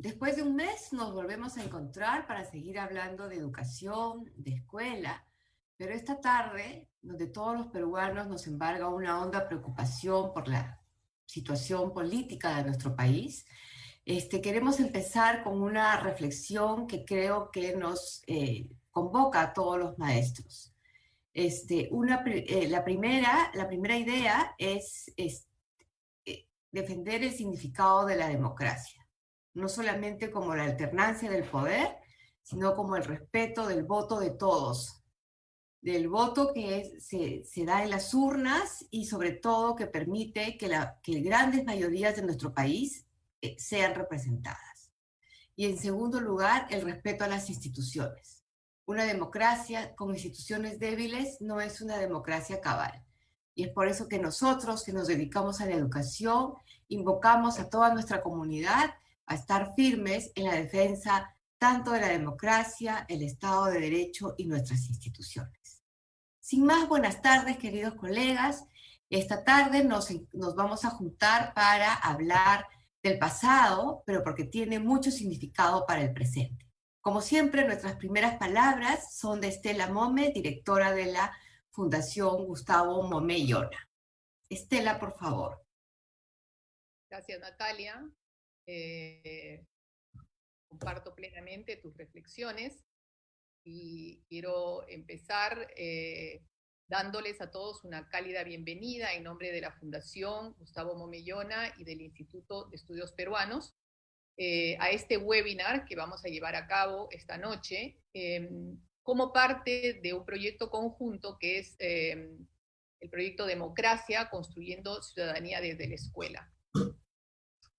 Después de un mes nos volvemos a encontrar para seguir hablando de educación, de escuela, pero esta tarde, donde todos los peruanos nos embarga una honda preocupación por la situación política de nuestro país, queremos empezar con una reflexión que creo que nos convoca a todos los maestros. La primera idea es defender el significado de la democracia, no solamente como la alternancia del poder, sino como el respeto del voto de todos, del voto se da en las urnas y sobre todo que permite que grandes mayorías de nuestro país sean representadas. Y en segundo lugar, el respeto a las instituciones. Una democracia con instituciones débiles no es una democracia cabal. Y es por eso que nosotros, que nos dedicamos a la educación, invocamos a toda nuestra comunidad a estar firmes en la defensa tanto de la democracia, el Estado de Derecho y nuestras instituciones. Sin más, buenas tardes, queridos colegas. Esta tarde nos vamos a juntar para hablar del pasado, pero porque tiene mucho significado para el presente. Como siempre, nuestras primeras palabras son de Estela Mome, directora de la Fundación Gustavo Mome y Ona. Estela, por favor. Gracias, Natalia. Eh, Comparto plenamente tus reflexiones y quiero empezar dándoles a todos una cálida bienvenida en nombre de la Fundación Gustavo Momellona y del Instituto de Estudios Peruanos a este webinar que vamos a llevar a cabo esta noche como parte de un proyecto conjunto que es el proyecto Democracia, Construyendo Ciudadanía desde la Escuela.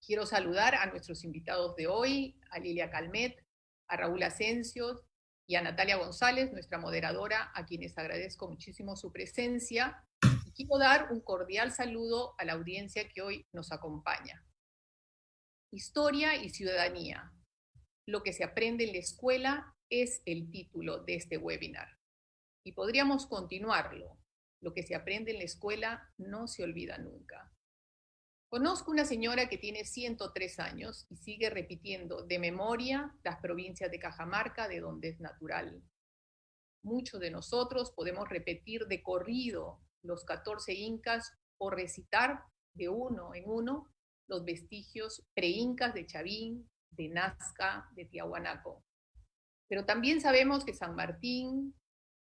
Quiero saludar a nuestros invitados de hoy, a Lilia Calmet, a Raúl Asensio y a Natalia González, nuestra moderadora, a quienes agradezco muchísimo su presencia. Y quiero dar un cordial saludo a la audiencia que hoy nos acompaña. Historia y ciudadanía. Lo que se aprende en la escuela es el título de este webinar. Y podríamos continuarlo. Lo que se aprende en la escuela no se olvida nunca. Conozco una señora que tiene 103 años y sigue repitiendo de memoria las provincias de Cajamarca, de donde es natural. Muchos de nosotros podemos repetir de corrido los 14 incas o recitar de uno en uno los vestigios preincas de Chavín, de Nazca, de Tiahuanaco. Pero también sabemos que San Martín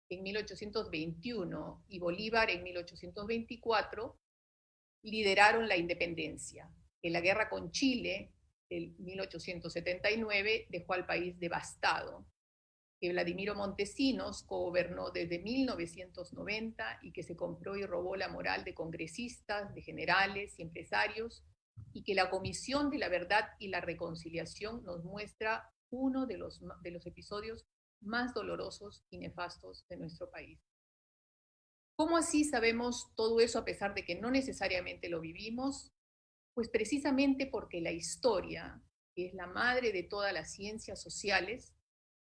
en 1821 y Bolívar en 1824 lideraron la independencia. En la guerra con Chile, en 1879, dejó al país devastado. Que Vladimiro Montesinos gobernó desde 1990 y que se compró y robó la moral de congresistas, de generales y empresarios, y que la Comisión de la Verdad y la Reconciliación nos muestra uno de los episodios más dolorosos y nefastos de nuestro país. ¿Cómo así sabemos todo eso a pesar de que no necesariamente lo vivimos? Pues precisamente porque la historia, que es la madre de todas las ciencias sociales,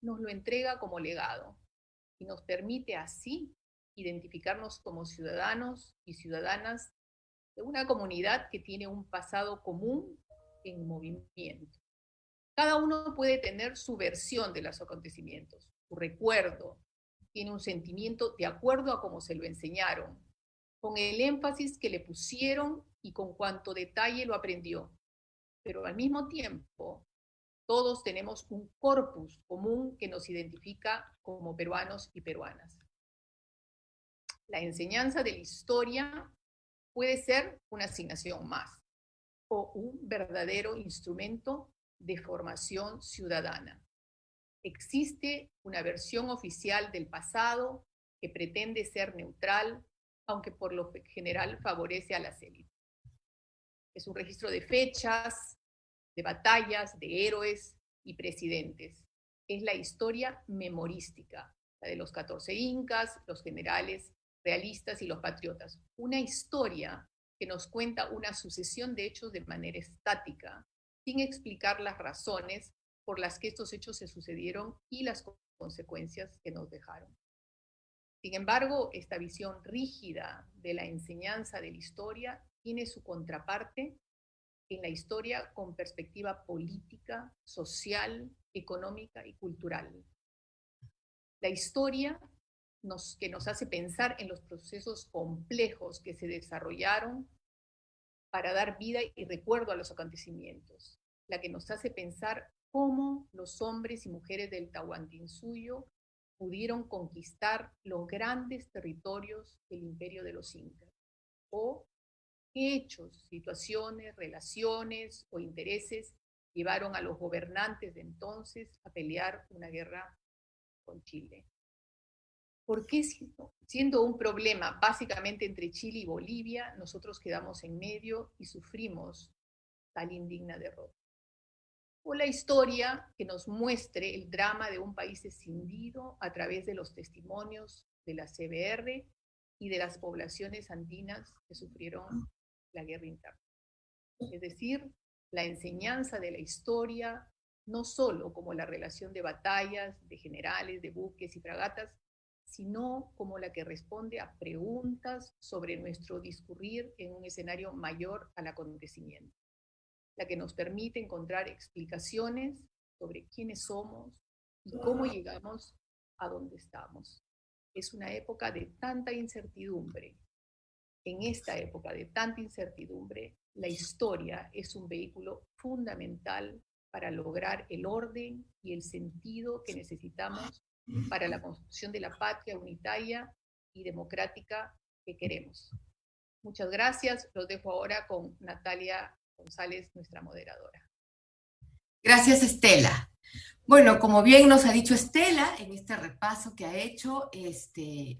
nos lo entrega como legado y nos permite así identificarnos como ciudadanos y ciudadanas de una comunidad que tiene un pasado común en movimiento. Cada uno puede tener su versión de los acontecimientos, su recuerdo, tiene un sentimiento de acuerdo a cómo se lo enseñaron, con el énfasis que le pusieron y con cuánto detalle lo aprendió. Pero al mismo tiempo, todos tenemos un corpus común que nos identifica como peruanos y peruanas. La enseñanza de la historia puede ser una asignación más o un verdadero instrumento de formación ciudadana. Existe una versión oficial del pasado que pretende ser neutral, aunque por lo general favorece a las élites. Es un registro de fechas, de batallas, de héroes y presidentes. Es la historia memorística, la de los 14 incas, los generales realistas y los patriotas. Una historia que nos cuenta una sucesión de hechos de manera estática, sin explicar las razones por las que estos hechos se sucedieron y las consecuencias que nos dejaron. Sin embargo, esta visión rígida de la enseñanza de la historia tiene su contraparte en la historia con perspectiva política, social, económica y cultural. La historia que nos hace pensar en los procesos complejos que se desarrollaron para dar vida y recuerdo a los acontecimientos, la que nos hace pensar cómo los hombres y mujeres del Tahuantinsuyo pudieron conquistar los grandes territorios del imperio de los incas, o qué hechos, situaciones, relaciones o intereses llevaron a los gobernantes de entonces a pelear una guerra con Chile. ¿Por qué siendo un problema básicamente entre Chile y Bolivia, nosotros quedamos en medio y sufrimos tal indigna derrota? O la historia que nos muestre el drama de un país escindido a través de los testimonios de la CBR y de las poblaciones andinas que sufrieron la guerra interna. Es decir, la enseñanza de la historia, no solo como la relación de batallas, de generales, de buques y fragatas, sino como la que responde a preguntas sobre nuestro discurrir en un escenario mayor al acontecimiento, la que nos permite encontrar explicaciones sobre quiénes somos y cómo llegamos a donde estamos. Es una época de tanta incertidumbre. En esta época de tanta incertidumbre, la historia es un vehículo fundamental para lograr el orden y el sentido que necesitamos para la construcción de la patria unitaria y democrática que queremos. Muchas gracias. Los dejo ahora con Natalia González, nuestra moderadora. Gracias, Estela. Bueno, como bien nos ha dicho Estela en este repaso que ha hecho,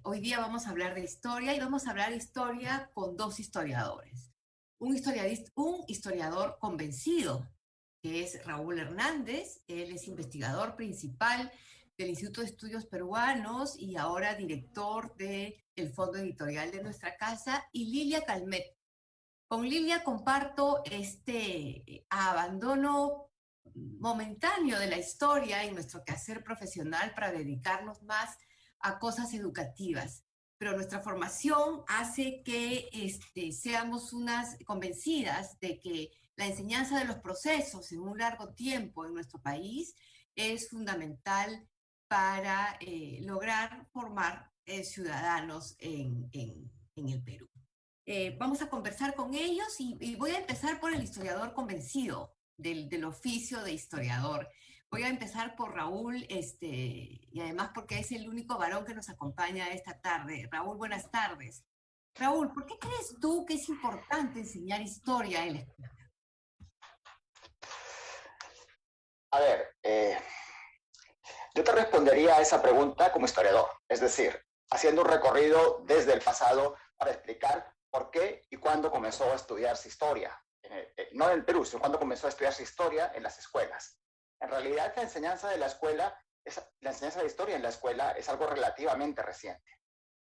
hoy día vamos a hablar de historia y vamos a hablar de historia con dos historiadores. Un historiador convencido, que es Raúl Hernández. Él es investigador principal del Instituto de Estudios Peruanos y ahora director del Fondo Editorial de nuestra casa, y Lilia Calmet. Con Lilia comparto este abandono momentáneo de la historia y nuestro quehacer profesional para dedicarnos más a cosas educativas. Pero nuestra formación hace que seamos unas convencidas de que la enseñanza de los procesos en un largo tiempo en nuestro país es fundamental para lograr formar ciudadanos en el Perú. Vamos a conversar con ellos y voy a empezar por el historiador convencido del oficio de historiador. Voy a empezar por Raúl, y además porque es el único varón que nos acompaña esta tarde. Raúl, buenas tardes. Raúl, ¿por qué crees tú que es importante enseñar historia en la escuela? A ver, yo te respondería a esa pregunta como historiador, es decir, haciendo un recorrido desde el pasado para explicar por qué y cuándo comenzó a estudiarse historia. No en el Perú, sino cuándo comenzó a estudiarse historia en las escuelas. En realidad, la enseñanza de historia en la escuela es algo relativamente reciente.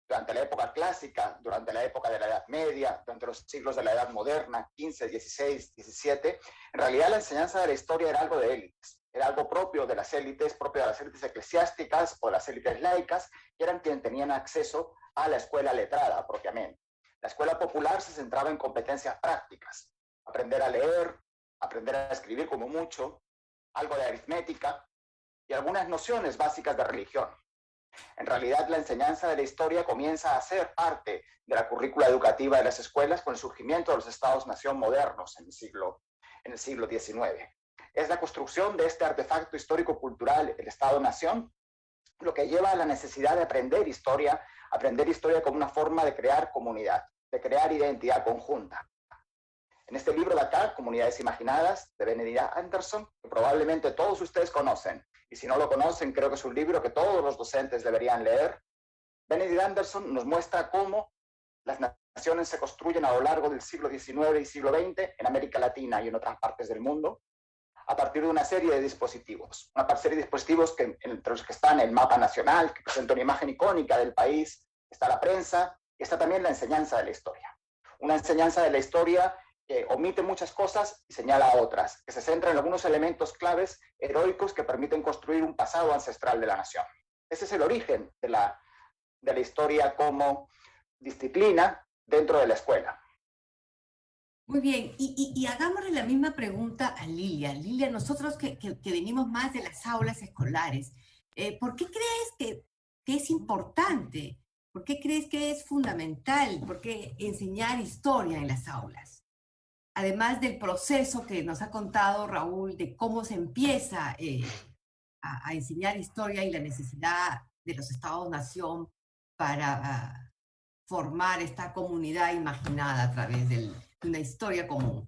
Durante la época clásica, durante la época de la Edad Media, durante los siglos de la Edad Moderna, 15, 16, 17, en realidad la enseñanza de la historia era algo de élites. Era algo propio de las élites eclesiásticas o de las élites laicas, que eran quienes tenían acceso a la escuela letrada propiamente. La escuela popular se centraba en competencias prácticas, aprender a leer, aprender a escribir como mucho, algo de aritmética y algunas nociones básicas de religión. En realidad, la enseñanza de la historia comienza a ser parte de la currícula educativa de las escuelas con el surgimiento de los estados-nación modernos en el siglo XIX. Es la construcción de este artefacto histórico-cultural, el Estado-Nación, lo que lleva a la necesidad de aprender historia como una forma de crear comunidad, de crear identidad conjunta. En este libro de acá, Comunidades Imaginadas, de Benedict Anderson, que probablemente todos ustedes conocen, y si no lo conocen, creo que es un libro que todos los docentes deberían leer. Benedict Anderson nos muestra cómo las naciones se construyen a lo largo del siglo XIX y siglo XX en América Latina y en otras partes del mundo, a partir de una serie de dispositivos. Una serie de dispositivos entre los que están el mapa nacional, que presenta una imagen icónica del país, está la prensa, y está también la enseñanza de la historia. Una enseñanza de la historia que omite muchas cosas y señala otras, que se centra en algunos elementos claves heroicos que permiten construir un pasado ancestral de la nación. Ese es el origen de la historia como disciplina dentro de la escuela. Muy bien, y hagámosle la misma pregunta a Lilia. Lilia, nosotros que venimos más de las aulas escolares, ¿por qué crees que es importante? ¿Por qué crees que es fundamental? ¿Por qué enseñar historia en las aulas? Además del proceso que nos ha contado Raúl de cómo se empieza a enseñar historia y la necesidad de los estados-nación para formar esta comunidad imaginada a través de una historia común.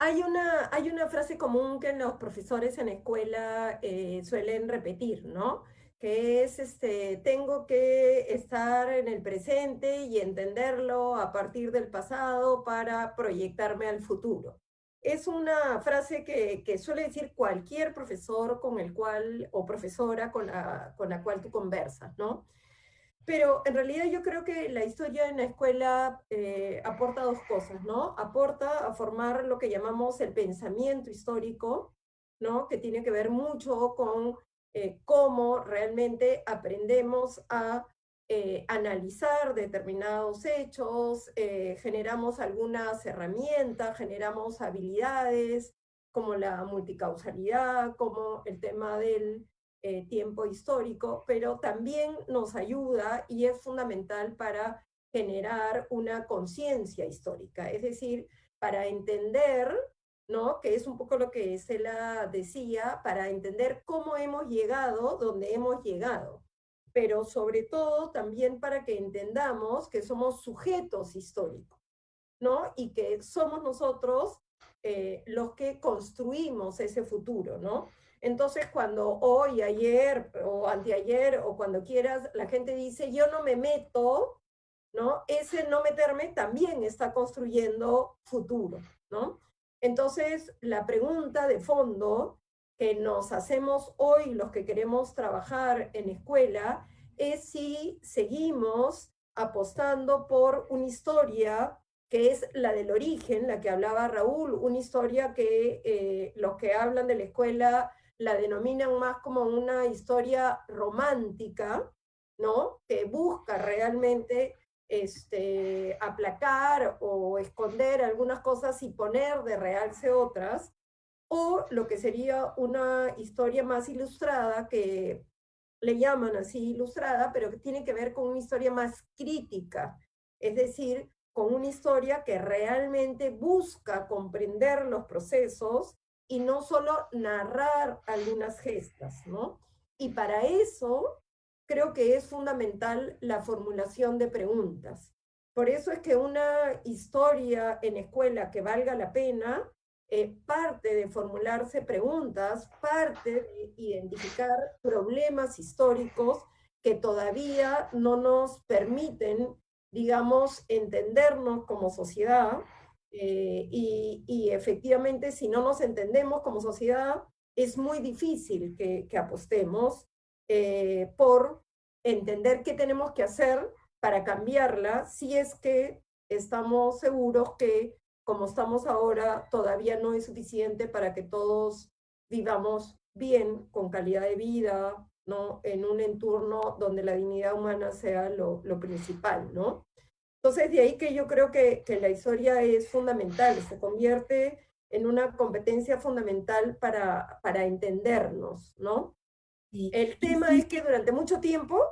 Hay una frase común que los profesores en escuela suelen repetir, ¿no? Que es, tengo que estar en el presente y entenderlo a partir del pasado para proyectarme al futuro. Es una frase que suele decir cualquier profesor con el cual, o profesora con la cual tú conversas, ¿no? Pero en realidad yo creo que la historia en la escuela aporta dos cosas, ¿no? Aporta a formar lo que llamamos el pensamiento histórico, ¿no? Que tiene que ver mucho con cómo realmente aprendemos a analizar determinados hechos, generamos algunas herramientas, generamos habilidades como la multicausalidad, como el tema del tiempo histórico, pero también nos ayuda y es fundamental para generar una conciencia histórica, es decir, para entender, ¿no? Que es un poco lo que Cela decía, para entender cómo hemos llegado donde hemos llegado, pero sobre todo también para que entendamos que somos sujetos históricos, ¿no? Y que somos nosotros los que construimos ese futuro, ¿no? Entonces, cuando hoy, ayer o anteayer o cuando quieras, la gente dice, yo no me meto, ¿no? Ese no meterme también está construyendo futuro, ¿no? Entonces, la pregunta de fondo que nos hacemos hoy los que queremos trabajar en escuela es si seguimos apostando por una historia que es la del origen, la que hablaba Raúl, una historia que los que hablan de la escuela la denominan más como una historia romántica, ¿no? Que busca realmente aplacar o esconder algunas cosas y poner de realce otras, o lo que sería una historia más ilustrada, que le llaman así ilustrada, pero que tiene que ver con una historia más crítica, es decir, con una historia que realmente busca comprender los procesos y no solo narrar algunas gestas, ¿no? Y para eso creo que es fundamental la formulación de preguntas. Por eso es que una historia en escuela que valga la pena parte de formularse preguntas, parte de identificar problemas históricos que todavía no nos permiten, digamos, entendernos como sociedad, y efectivamente si no nos entendemos como sociedad, es muy difícil que apostemos por entender qué tenemos que hacer para cambiarla, si es que estamos seguros que como estamos ahora todavía no es suficiente para que todos vivamos bien, con calidad de vida, ¿no? En un entorno donde la dignidad humana sea lo principal, ¿no? Entonces, de ahí que yo creo que la historia es fundamental, se convierte en una competencia fundamental para entendernos, ¿no? Sí. El tema es que durante mucho tiempo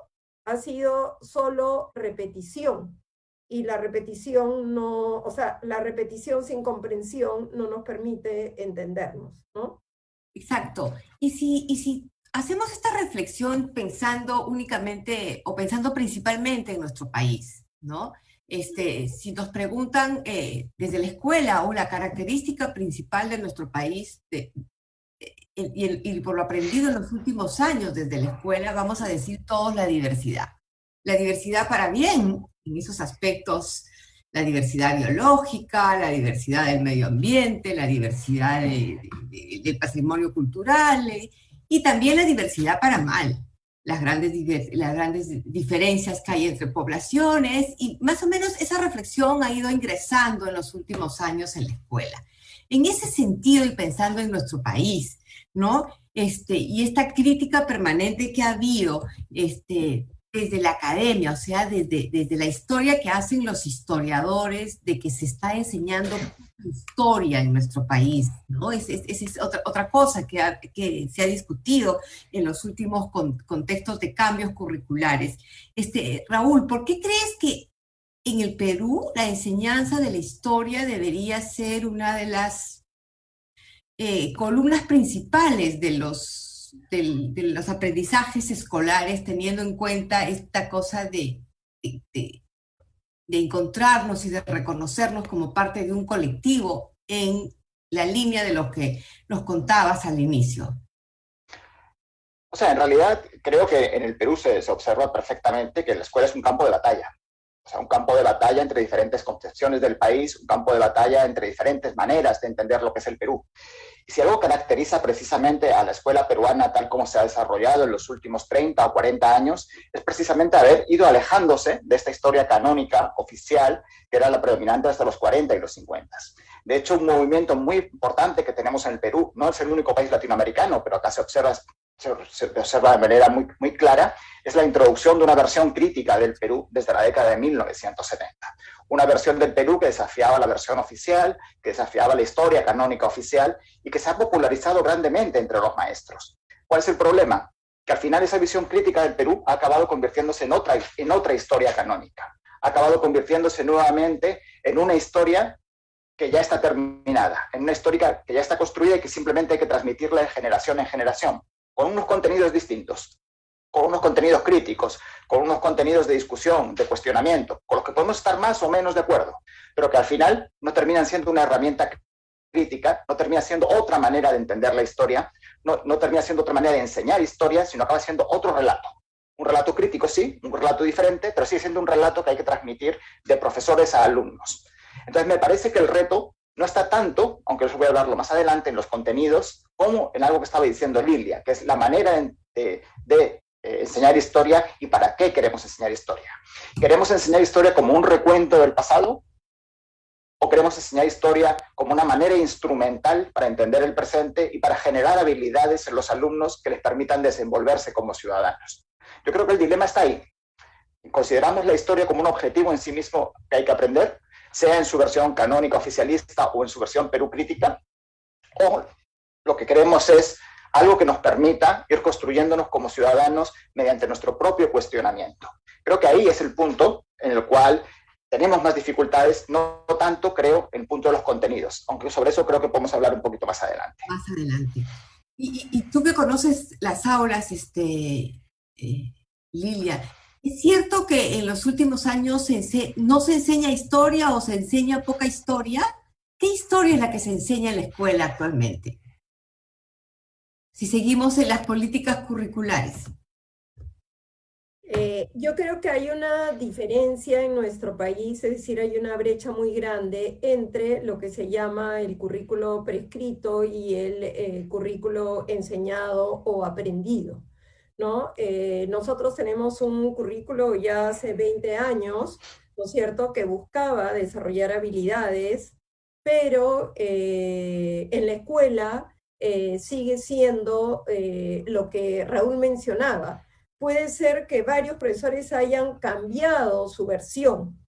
ha sido solo repetición, y la repetición no, o sea, la repetición sin comprensión no nos permite entendernos, ¿no? Exacto. Y si hacemos esta reflexión pensando únicamente o pensando principalmente en nuestro país, ¿no? Si nos preguntan desde la escuela o la característica principal de nuestro país y por lo aprendido en los últimos años desde la escuela, vamos a decir todos la diversidad. La diversidad para bien, en esos aspectos, la diversidad biológica, la diversidad del medio ambiente, la diversidad del patrimonio cultural y también la diversidad para mal, las grandes diferencias que hay entre poblaciones, y más o menos esa reflexión ha ido ingresando en los últimos años en la escuela. En ese sentido, y pensando en nuestro país, ¿no? Y esta crítica permanente que ha habido, desde la academia, o sea, desde la historia que hacen los historiadores, de que se está enseñando historia en nuestro país, ¿no? Esa es otra cosa que se ha discutido en los últimos contextos de cambios curriculares. Raúl, ¿por qué crees que en el Perú la enseñanza de la historia debería ser una de las columnas principales de los aprendizajes escolares, teniendo en cuenta esta cosa de encontrarnos y de reconocernos como parte de un colectivo en la línea de lo que nos contabas al inicio? O sea, en realidad creo que en el Perú se observa perfectamente que la escuela es un campo de batalla. O sea, un campo de batalla entre diferentes concepciones del país, un campo de batalla entre diferentes maneras de entender lo que es el Perú. Y si algo caracteriza precisamente a la escuela peruana tal como se ha desarrollado en los últimos 30 o 40 años, es precisamente haber ido alejándose de esta historia canónica oficial que era la predominante hasta los 40 y los 50. De hecho, un movimiento muy importante que tenemos en el Perú, no es el único país latinoamericano, pero acá se observa de manera muy clara, es la introducción de una versión crítica del Perú desde la década de 1970. Una versión del Perú que desafiaba la versión oficial, que desafiaba la historia canónica oficial y que se ha popularizado grandemente entre los maestros. ¿Cuál es el problema? Que al final esa visión crítica del Perú ha acabado convirtiéndose en otra historia canónica. Ha acabado convirtiéndose nuevamente en una historia que ya está terminada, en una historia que ya está construida y que simplemente hay que transmitirla de generación en generación, con unos contenidos distintos, con unos contenidos críticos, con unos contenidos de discusión, de cuestionamiento, con los que podemos estar más o menos de acuerdo, pero que al final no terminan siendo una herramienta crítica, no termina siendo otra manera de entender la historia, no termina siendo otra manera de enseñar historia, sino acaba siendo otro relato. Un relato crítico, sí, un relato diferente, pero sigue siendo un relato que hay que transmitir de profesores a alumnos. Entonces me parece que el reto no está tanto, aunque os voy a hablarlo más adelante, en los contenidos, como en algo que estaba diciendo Lilia, que es la manera de enseñar historia y para qué queremos enseñar historia. ¿Queremos enseñar historia como un recuento del pasado? ¿O queremos enseñar historia como una manera instrumental para entender el presente y para generar habilidades en los alumnos que les permitan desenvolverse como ciudadanos? Yo creo que el dilema está ahí. ¿Consideramos la historia como un objetivo en sí mismo que hay que aprender, sea en su versión canónica oficialista o en su versión Perú crítica? ¿O lo que queremos es algo que nos permita ir construyéndonos como ciudadanos mediante nuestro propio cuestionamiento? Creo que ahí es el punto en el cual tenemos más dificultades, no tanto, creo, en el punto de los contenidos, aunque sobre eso creo que podemos hablar un poquito más adelante. Más adelante. Y tú que conoces las aulas, Lilia, ¿es cierto que en los últimos años no se enseña historia o se enseña poca historia? ¿Qué historia es la que se enseña en la escuela actualmente? Si seguimos en las políticas curriculares. Yo creo que hay una diferencia en nuestro país, es decir, hay una brecha muy grande entre lo que se llama el currículo prescrito y el currículo enseñado o aprendido, ¿no? Nosotros tenemos un currículo ya hace 20 años, ¿no es cierto?, que buscaba desarrollar habilidades, pero en la escuela sigue siendo lo que Raúl mencionaba. Puede ser que varios profesores hayan cambiado su versión,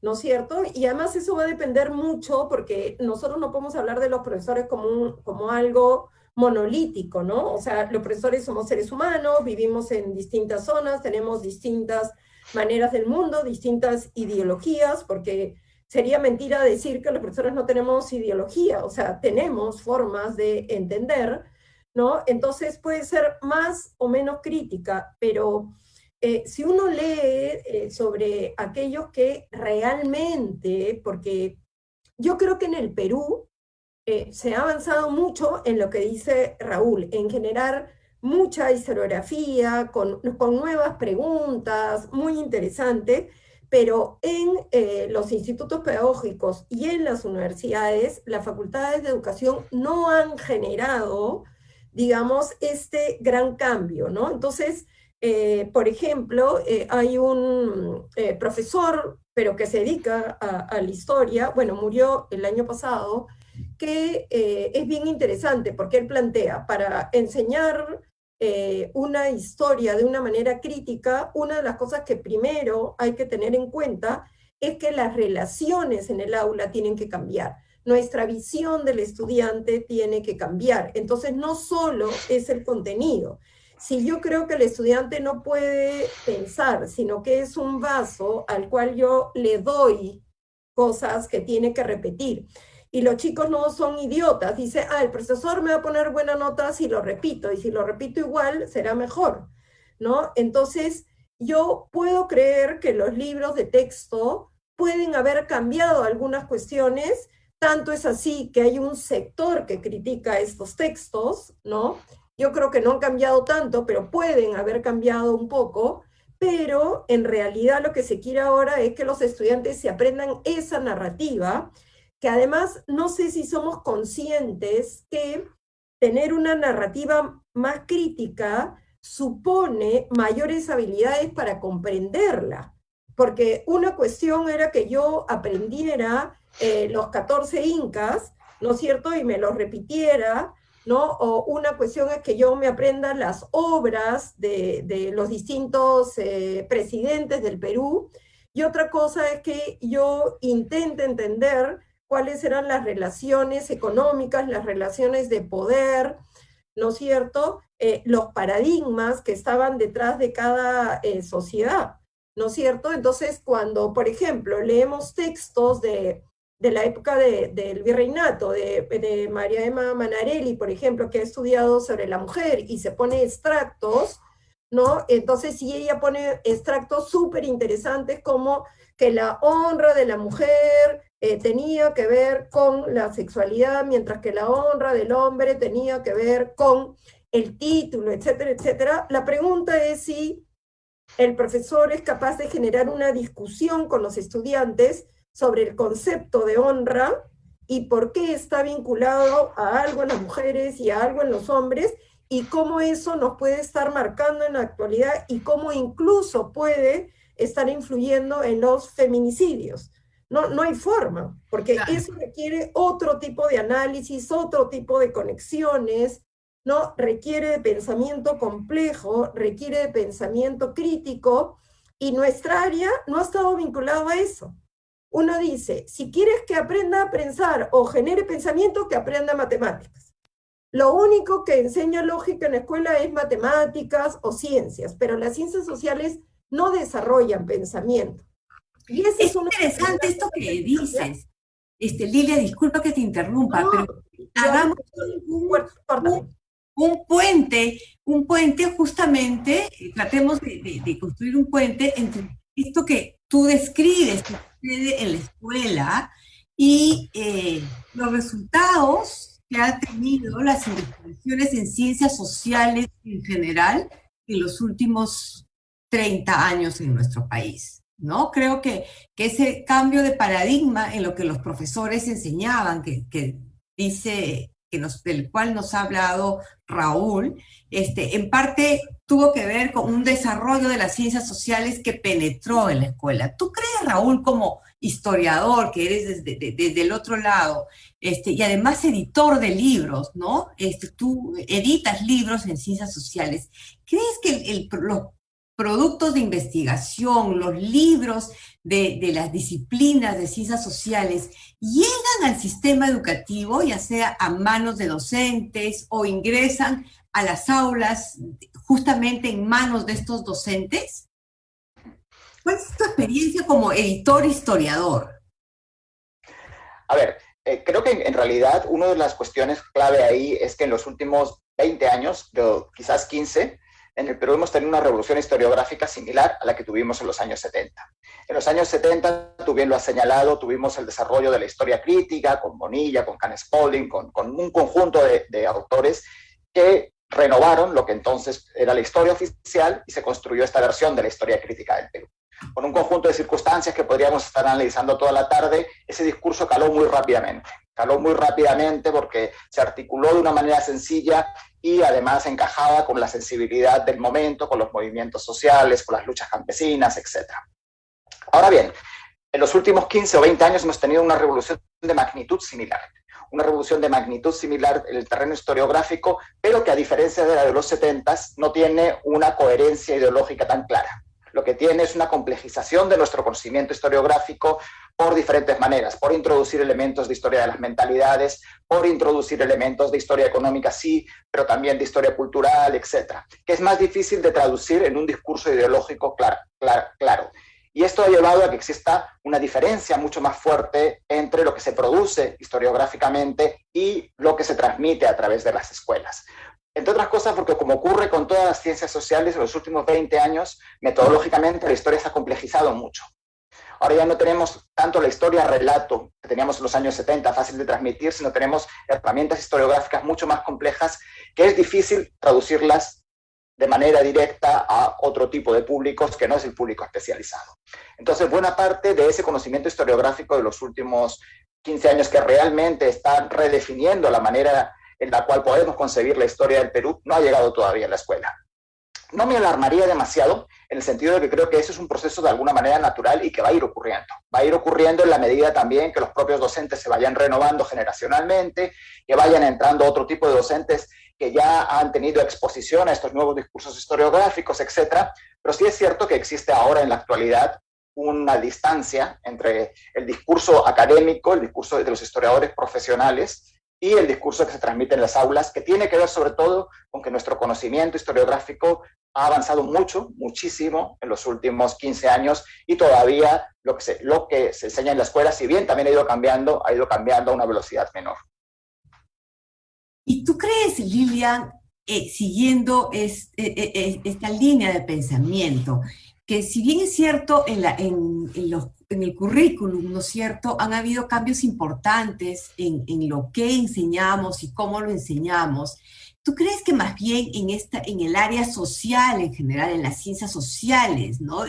¿no es cierto? Y además eso va a depender mucho porque nosotros no podemos hablar de los profesores como algo monolítico, ¿no? O sea, los profesores somos seres humanos, vivimos en distintas zonas, tenemos distintas maneras del mundo, distintas ideologías, porque sería mentira decir que los profesores no tenemos ideología, o sea, tenemos formas de entender, ¿no? Entonces puede ser más o menos crítica, pero si uno lee sobre aquellos que realmente, porque yo creo que en el Perú se ha avanzado mucho en lo que dice Raúl, en generar mucha historiografía, con nuevas preguntas, muy interesantes, pero en los institutos pedagógicos y en las universidades, las facultades de educación no han generado, digamos, este gran cambio, ¿no? Entonces, por ejemplo, hay un profesor, pero que se dedica a la historia, bueno, murió el año pasado, que es bien interesante porque él plantea, para enseñar una historia de una manera crítica, una de las cosas que primero hay que tener en cuenta es que las relaciones en el aula tienen que cambiar. Nuestra visión del estudiante tiene que cambiar. Entonces, no solo es el contenido. Si yo creo que el estudiante no puede pensar, sino que es un vaso al cual yo le doy cosas que tiene que repetir, y los chicos no son idiotas, dice, el profesor me va a poner buena nota si lo repito, y si lo repito igual, será mejor, ¿no? Entonces, yo puedo creer que los libros de texto pueden haber cambiado algunas cuestiones, tanto es así que hay un sector que critica estos textos, ¿no? Yo creo que no han cambiado tanto, pero pueden haber cambiado un poco, pero en realidad lo que se quiere ahora es que los estudiantes se aprendan esa narrativa, que además no sé si somos conscientes que tener una narrativa más crítica supone mayores habilidades para comprenderla, porque una cuestión era que yo aprendiera los 14 incas, ¿no es cierto?, y me los repitiera, ¿no? O una cuestión es que yo me aprenda las obras de los distintos presidentes del Perú, y otra cosa es que yo intente entender cuáles eran las relaciones económicas, las relaciones de poder, ¿no es cierto?, los paradigmas que estaban detrás de cada sociedad, ¿no es cierto? Entonces, cuando, por ejemplo, leemos textos de la época del virreinato, de María Emma Manarelli, por ejemplo, que ha estudiado sobre la mujer y se pone extractos, ¿no? Entonces, si ella pone extractos súper interesantes como que la honra de la mujer tenía que ver con la sexualidad, mientras que la honra del hombre tenía que ver con el título, etcétera, etcétera. La pregunta es si el profesor es capaz de generar una discusión con los estudiantes sobre el concepto de honra y por qué está vinculado a algo en las mujeres y a algo en los hombres, y cómo eso nos puede estar marcando en la actualidad y cómo incluso puede estar influyendo en los feminicidios. No hay forma, porque claro, eso requiere otro tipo de análisis, otro tipo de conexiones, ¿no? Requiere de pensamiento complejo, requiere de pensamiento crítico, y nuestra área no ha estado vinculado a eso. Uno dice, si quieres que aprenda a pensar o genere pensamiento, que aprenda matemáticas. Lo único que enseña lógica en la escuela es matemáticas o ciencias, pero las ciencias sociales no desarrollan pensamiento. Y es interesante esto que dices. Lilia, disculpa que te interrumpa, no, pero hagamos un puente justamente, tratemos de construir un puente entre esto que tú describes que sucede en la escuela y los resultados que han tenido las investigaciones en ciencias sociales en general en los últimos 30 años en nuestro país, ¿no? Creo que ese cambio de paradigma en lo que los profesores enseñaban, que dice, del cual nos ha hablado Raúl, en parte tuvo que ver con un desarrollo de las ciencias sociales que penetró en la escuela. ¿Tú crees, Raúl, como historiador, que eres desde el otro lado, y además editor de libros, ¿no? Tú editas libros en ciencias sociales. ¿Crees que los productos de investigación, los libros de las disciplinas de ciencias sociales llegan al sistema educativo, ya sea a manos de docentes o ingresan a las aulas justamente en manos de estos docentes? ¿Cuál es tu experiencia como editor historiador? A ver, creo que en realidad una de las cuestiones clave ahí es que en los últimos 20 años, quizás 15, en el Perú hemos tenido una revolución historiográfica similar a la que tuvimos en los años 70. En los años 70, tú bien lo has señalado, tuvimos el desarrollo de la historia crítica, con Bonilla, con Canes Paulding, con un conjunto de autores que renovaron lo que entonces era la historia oficial y se construyó esta versión de la historia crítica del Perú. Con un conjunto de circunstancias que podríamos estar analizando toda la tarde, ese discurso caló muy rápidamente. Caló muy rápidamente porque se articuló de una manera sencilla y además encajaba con la sensibilidad del momento, con los movimientos sociales, con las luchas campesinas, etc. Ahora bien, en los últimos 15 o 20 años hemos tenido una revolución de magnitud similar. una revolución de magnitud similar en el terreno historiográfico, pero que a diferencia de la de los 70s no tiene una coherencia ideológica tan clara. Lo que tiene es una complejización de nuestro conocimiento historiográfico por diferentes maneras, por introducir elementos de historia de las mentalidades, por introducir elementos de historia económica, sí, pero también de historia cultural, etcétera, que es más difícil de traducir en un discurso ideológico claro. Y esto ha llevado a que exista una diferencia mucho más fuerte entre lo que se produce historiográficamente y lo que se transmite a través de las escuelas. Entre otras cosas, porque como ocurre con todas las ciencias sociales en los últimos 20 años, metodológicamente la historia se ha complejizado mucho. Ahora ya no tenemos tanto la historia relato que teníamos en los años 70, fácil de transmitir, sino tenemos herramientas historiográficas mucho más complejas que es difícil traducirlas de manera directa a otro tipo de públicos que no es el público especializado. Entonces, buena parte de ese conocimiento historiográfico de los últimos 15 años que realmente están redefiniendo la manera en la cual podemos concebir la historia del Perú no ha llegado todavía a la escuela. No me alarmaría demasiado en el sentido de que creo que eso es un proceso de alguna manera natural y que va a ir ocurriendo. Va a ir ocurriendo en la medida también que los propios docentes se vayan renovando generacionalmente, que vayan entrando otro tipo de docentes que ya han tenido exposición a estos nuevos discursos historiográficos, etcétera. Pero sí es cierto que existe ahora en la actualidad una distancia entre el discurso académico, el discurso de los historiadores profesionales, y el discurso que se transmite en las aulas, que tiene que ver sobre todo con que nuestro conocimiento historiográfico ha avanzado muchísimo en los últimos 15 años y todavía lo que se enseña en la escuela, si bien también ha ido cambiando a una velocidad menor. ¿Y tú crees, Lilian, siguiendo esta línea de pensamiento, que si bien es cierto en el currículum, ¿no es cierto?, han habido cambios importantes en lo que enseñamos y cómo lo enseñamos, ¿tú crees que más bien en el área social en general, en las ciencias sociales, ¿no?,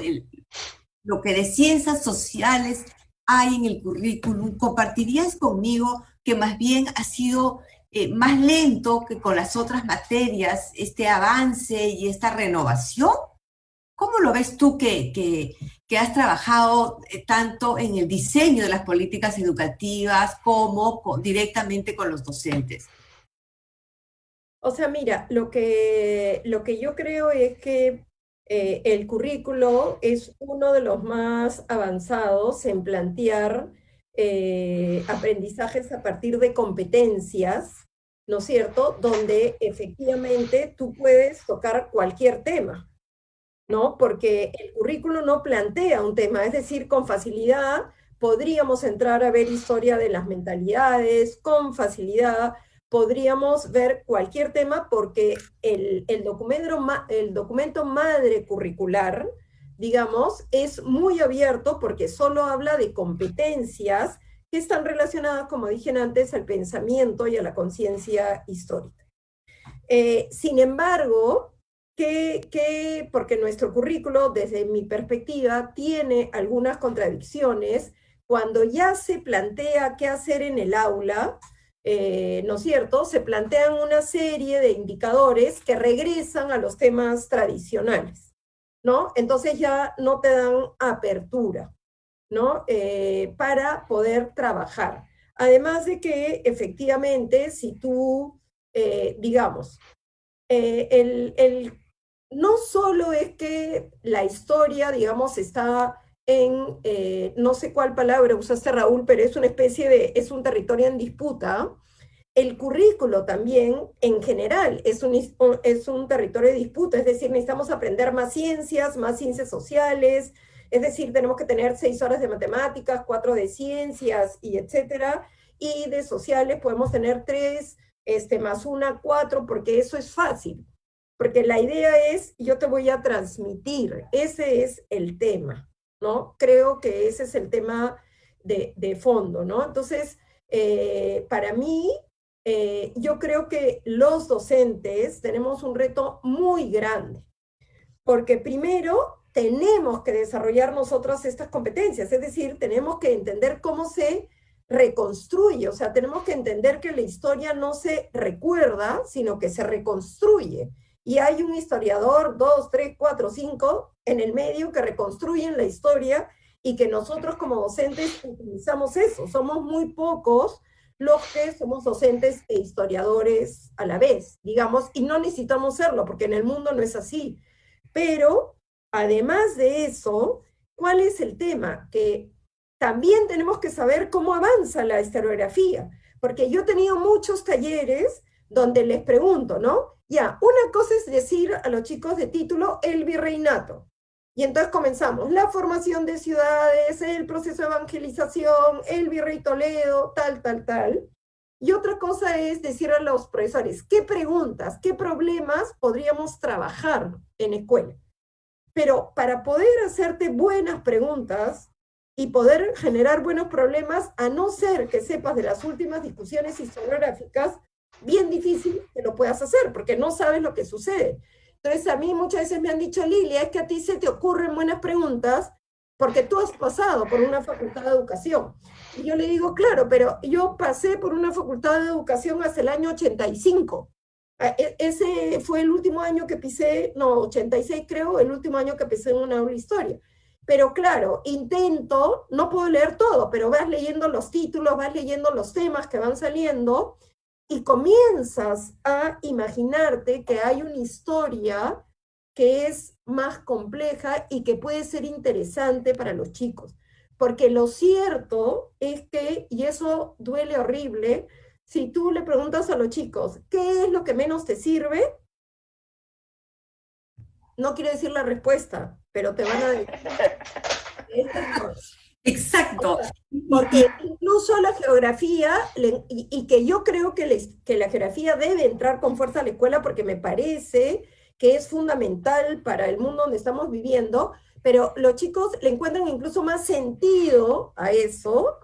lo que de ciencias sociales hay en el currículum, compartirías conmigo que más bien ha sido más lento que con las otras materias este avance y esta renovación? ¿Cómo lo ves tú que has trabajado tanto en el diseño de las políticas educativas como directamente con los docentes? O sea, mira, lo que yo creo es que el currículo es uno de los más avanzados en plantear aprendizajes a partir de competencias, ¿no es cierto?, donde efectivamente tú puedes tocar cualquier tema, ¿no? Porque el currículo no plantea un tema, es decir, con facilidad podríamos entrar a ver historia de las mentalidades, con facilidad podríamos ver cualquier tema porque el documento madre curricular, digamos, es muy abierto porque solo habla de competencias que están relacionadas, como dije antes, al pensamiento y a la conciencia histórica. Sin embargo, porque nuestro currículo, desde mi perspectiva, tiene algunas contradicciones cuando ya se plantea qué hacer en el aula, ¿no es cierto?, se plantean una serie de indicadores que regresan a los temas tradicionales, ¿no? Entonces ya no te dan apertura, ¿no?, para poder trabajar. Además de que, efectivamente, si tú, digamos, no solo es que la historia, digamos, está en, no sé cuál palabra usaste, Raúl, pero es una especie es un territorio en disputa. El currículo también, en general, es un territorio de disputa, es decir, necesitamos aprender más ciencias sociales, es decir, tenemos que tener 6 horas de matemáticas, 4 de ciencias, y etcétera, y de sociales podemos tener 3, más 1, 4, porque eso es fácil. Porque la idea es, yo te voy a transmitir, ese es el tema, ¿no? Creo que ese es el tema de fondo, ¿no? Entonces, para mí, yo creo que los docentes tenemos un reto muy grande, porque primero tenemos que desarrollar nosotros estas competencias, es decir, tenemos que entender cómo se reconstruye, o sea, tenemos que entender que la historia no se recuerda, sino que se reconstruye. Y hay un historiador, 2, 3, 4, 5 en el medio que reconstruyen la historia y que nosotros como docentes utilizamos eso. Somos muy pocos los que somos docentes e historiadores a la vez, digamos, y no necesitamos serlo, porque en el mundo no es así. Pero, además de eso, ¿cuál es el tema? Que también tenemos que saber cómo avanza la historiografía, porque yo he tenido muchos talleres donde les pregunto, ¿no? Ya, una cosa es decir a los chicos de título el virreinato. Y entonces comenzamos, la formación de ciudades, el proceso de evangelización, el virrey Toledo, tal, tal, tal. Y otra cosa es decir a los profesores, ¿qué preguntas, qué problemas podríamos trabajar en escuela? Pero para poder hacerte buenas preguntas y poder generar buenos problemas, a no ser que sepas de las últimas discusiones historiográficas, bien difícil que lo puedas hacer, porque no sabes lo que sucede. Entonces a mí muchas veces me han dicho, Lilia, es que a ti se te ocurren buenas preguntas porque tú has pasado por una facultad de educación. Y yo le digo, claro, pero yo pasé por una facultad de educación hasta el año 85. Ese fue el último año que pisé, no, 86 creo, el último año que pisé en una aula de historia. Pero claro, intento, no puedo leer todo, pero vas leyendo los títulos, vas leyendo los temas que van saliendo y comienzas a imaginarte que hay una historia que es más compleja y que puede ser interesante para los chicos. Porque lo cierto es que, y eso duele horrible, si tú le preguntas a los chicos, ¿qué es lo que menos te sirve? No quiero decir la respuesta, pero te van a decir. Exacto. Porque incluso la geografía, y que yo creo que la geografía debe entrar con fuerza a la escuela porque me parece que es fundamental para el mundo donde estamos viviendo, pero los chicos le encuentran incluso más sentido a eso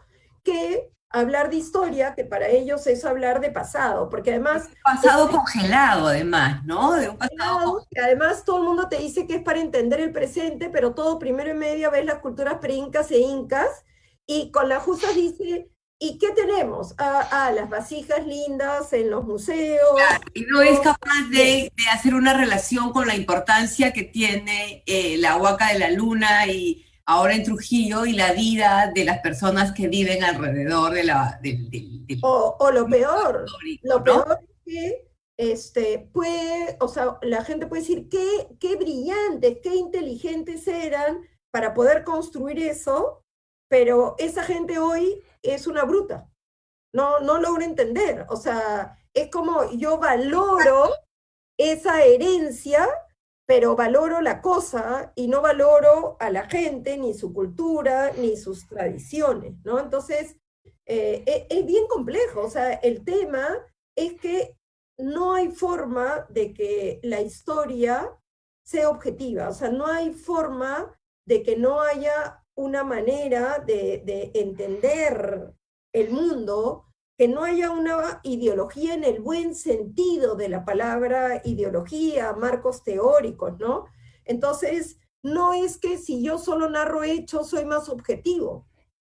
que hablar de historia, que para ellos es hablar de pasado, porque además... Pasado congelado, además, ¿no? De un pasado congelado. Que además todo el mundo te dice que es para entender el presente, pero todo primero y medio ves las culturas pre-incas e incas, y con la justa dice, ¿y qué tenemos? Las vasijas lindas en los museos. Claro, y no es capaz de hacer una relación con la importancia que tiene la Huaca de la Luna y ahora en Trujillo y la vida de las personas que viven alrededor de o lo peor, histórico, lo ¿no? peor es que o sea, la gente puede decir qué brillantes, qué inteligentes eran para poder construir eso, pero esa gente hoy es una bruta. No logro entender. O sea, es como yo valoro esa herencia, pero valoro la cosa y no valoro a la gente, ni su cultura, ni sus tradiciones, ¿no? Entonces, es bien complejo. O sea, el tema es que no hay forma de que la historia sea objetiva. O sea, no hay forma de que no haya una manera de entender el mundo, que no haya una ideología en el buen sentido de la palabra ideología, marcos teóricos, ¿no? Entonces, no es que si yo solo narro hechos soy más objetivo,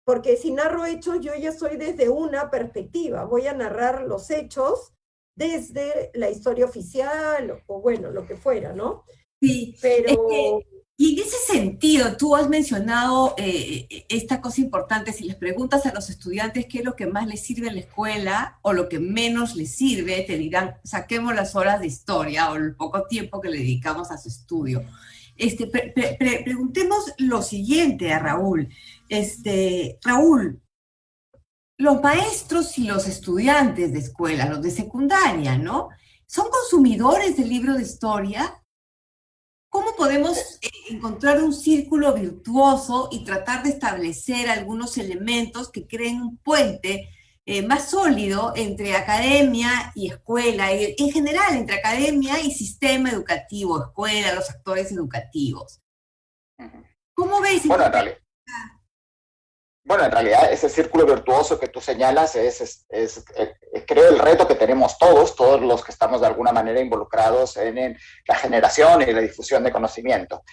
porque si narro hechos yo ya soy desde una perspectiva, voy a narrar los hechos desde la historia oficial o bueno, lo que fuera, ¿no? Sí, pero... Y en ese sentido, tú has mencionado esta cosa importante, si les preguntas a los estudiantes qué es lo que más les sirve en la escuela o lo que menos les sirve, te dirán, saquemos las horas de historia o el poco tiempo que le dedicamos a su estudio. Preguntemos lo siguiente a Raúl. Raúl, los maestros y los estudiantes de escuela, los de secundaria, ¿no? ¿Son consumidores del libro de historia? ¿Cómo podemos encontrar un círculo virtuoso y tratar de establecer algunos elementos que creen un puente más sólido entre academia y escuela, y en general entre academia y sistema educativo, escuela, los actores educativos? ¿Cómo ves? Bueno, en realidad ese círculo virtuoso que tú señalas es creo el reto que tenemos todos los que estamos de alguna manera involucrados en la generación y la difusión de conocimiento.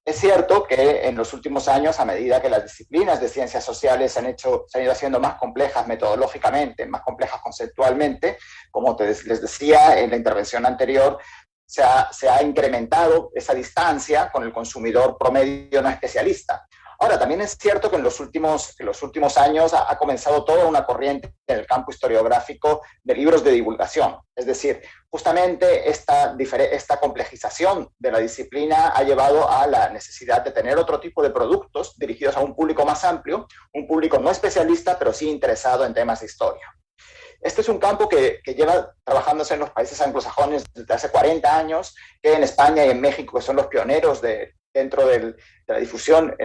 Es cierto que en los últimos años, a medida que las disciplinas de ciencias sociales se han ido haciendo más complejas metodológicamente, más complejas conceptualmente, como les decía en la intervención anterior, se ha incrementado esa distancia con el consumidor promedio no especialista. Ahora, también es cierto que en los últimos años ha comenzado toda una corriente en el campo historiográfico de libros de divulgación. Es decir, justamente esta complejización de la disciplina ha llevado a la necesidad de tener otro tipo de productos dirigidos a un público más amplio, un público no especialista, pero sí interesado en temas de historia. Este es un campo que lleva trabajándose en los países anglosajones desde hace 40 años, que en España y en México, que son los pioneros dentro de la difusión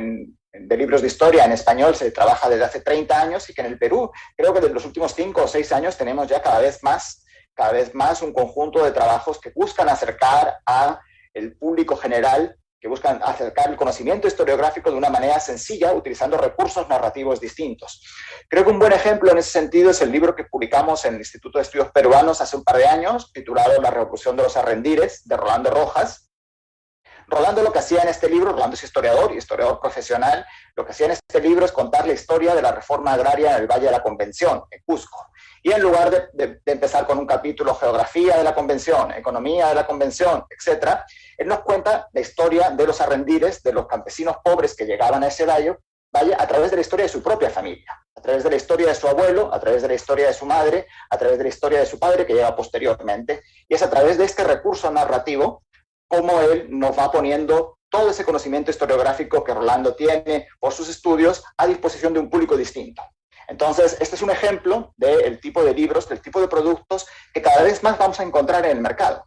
de libros de historia en español, se trabaja desde hace 30 años, y que en el Perú, creo que de los últimos 5 o 6 años tenemos ya cada vez más un conjunto de trabajos que buscan acercar al público general, que buscan acercar el conocimiento historiográfico de una manera sencilla, utilizando recursos narrativos distintos. Creo que un buen ejemplo en ese sentido es el libro que publicamos en el Instituto de Estudios Peruanos hace un par de años, titulado La Revolución de los Arrendires, de Rolando Rojas. Rolando lo que hacía en este libro, Rolando es historiador y historiador profesional, lo que hacía en este libro es contar la historia de la reforma agraria en el Valle de la Convención, en Cusco. Y en lugar de empezar con un capítulo geografía de la Convención, economía de la Convención, etc., él nos cuenta la historia de los arrendires, de los campesinos pobres que llegaban a ese valle a través de la historia de su propia familia, a través de la historia de su abuelo, a través de la historia de su madre, a través de la historia de su padre que llega posteriormente. Y es a través de este recurso narrativo cómo él nos va poniendo todo ese conocimiento historiográfico que Rolando tiene por sus estudios a disposición de un público distinto. Entonces, este es un ejemplo del tipo de libros, del tipo de productos que cada vez más vamos a encontrar en el mercado.